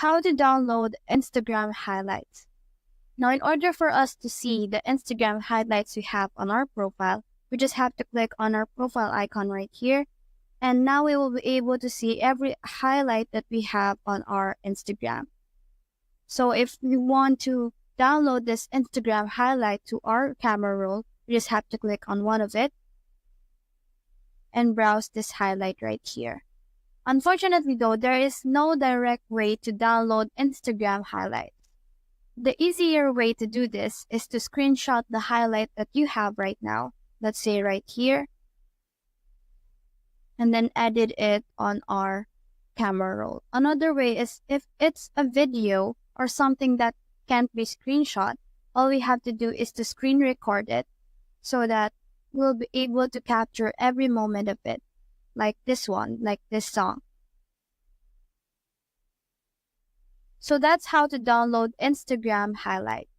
how to download Instagram highlights. Now, in order for us to see the Instagram highlights we have on our profile, we just have to click on our profile icon right here. And now we will be able to see every highlight that we have on our Instagram. So if we want to download this Instagram highlight to our camera roll, we just have to click on one of it and browse this highlight right here. Unfortunately though, there is no direct way to download Instagram highlights. The easier way to do this is to screenshot the highlight that you have right now, let's say right here, and then edit it on our camera roll. Another way is if it's a video or something that can't be screenshot, all we have to do is to screen record it so that we'll be able to capture every moment of it, like this one, like this song. So that's how to download Instagram highlights.